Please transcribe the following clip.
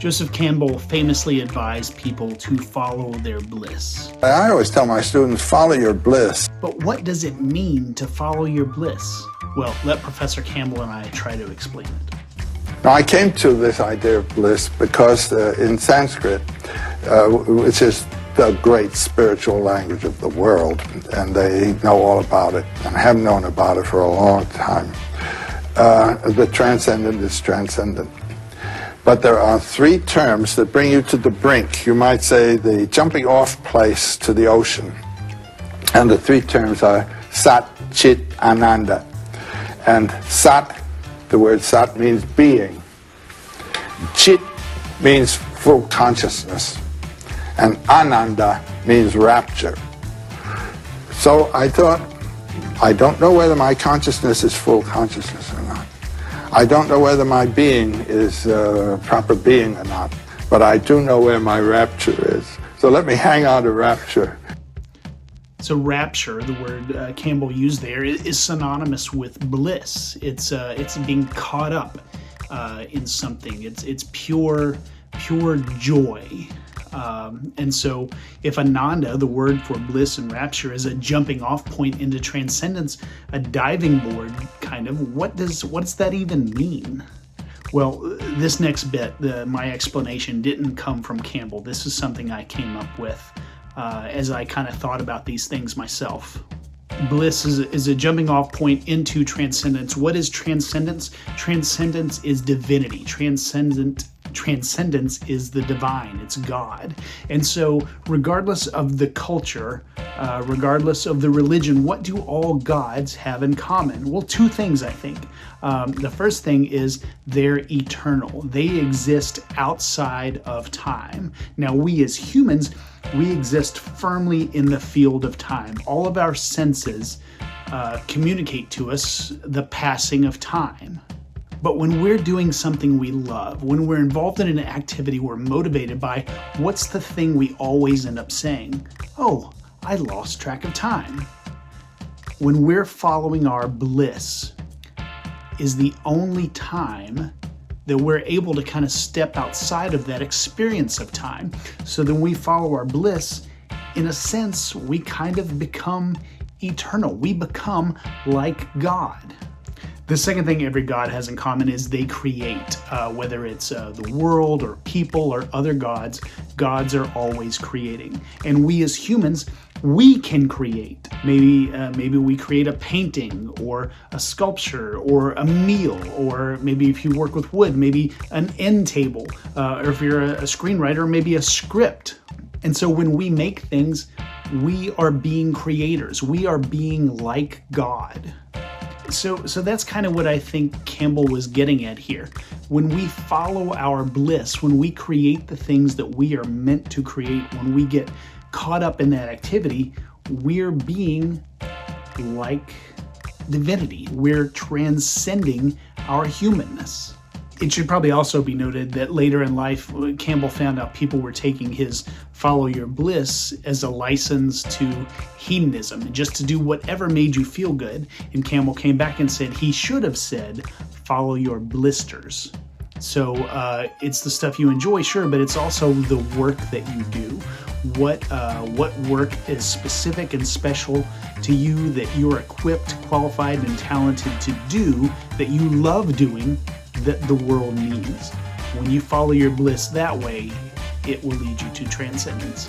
Joseph Campbell famously advised people to follow their bliss. I always tell my students, follow your bliss. But what does it mean to follow your bliss? Well, let Professor Campbell and I try to explain it. Now, I came to this idea of bliss because in Sanskrit, which is the great spiritual language of the world, and they know all about it and have known about it for a long time. The transcendent is transcendent. But there are three terms that bring you to the brink. You might say the jumping off place to the ocean. And the three terms are Sat, Chit, Ananda. And Sat, the word Sat means being. Chit means full consciousness. And Ananda means rapture. So I thought, I don't know whether my consciousness is full consciousness or not. I don't know whether my being is proper being or not, but I do know where my rapture is. So let me hang on to rapture. So rapture, the word Campbell used there, is synonymous with bliss. It's being caught up in something. It's pure joy. And so if Ananda, the word for bliss and rapture, is a jumping off point into transcendence, a diving board kind of, what does that even mean? Well, this next bit, my explanation didn't come from Campbell. This is something I came up with as I kind of thought about these things myself. Bliss is a jumping off point into transcendence. What is transcendence? Transcendence is divinity. Transcendence is the divine, it's God. And so regardless of the culture, regardless of the religion, what do all gods have in common? Well, two things, I think. The first thing is they're eternal. They exist outside of time. Now, we as humans, we exist firmly in the field of time. All of our senses communicate to us the passing of time. But when we're doing something we love, when we're involved in an activity we're motivated by, what's the thing we always end up saying? Oh, I lost track of time. When we're following our bliss is the only time that we're able to kind of step outside of that experience of time. So then we follow our bliss, in a sense, we kind of become eternal. We become like God. The second thing every god has in common is they create, whether it's the world or people or other gods. Gods are always creating. And we as humans, we can create. Maybe we create a painting or a sculpture or a meal, or maybe if you work with wood, maybe an end table, or if you're a screenwriter, maybe a script. And so when we make things, we are being creators. We are being like God. So that's kind of what I think Campbell was getting at here. When we follow our bliss, when we create the things that we are meant to create, when we get caught up in that activity, we're being like divinity. We're transcending our humanness. It should probably also be noted that later in life, Campbell found out people were taking his follow your bliss as a license to hedonism, just to do whatever made you feel good. And Campbell came back and said he should have said, follow your blisters. So it's the stuff you enjoy, sure, but it's also the work that you do. What work is specific and special to you that you're equipped, qualified, and talented to do, that you love doing, that the world needs. When you follow your bliss that way, it will lead you to transcendence.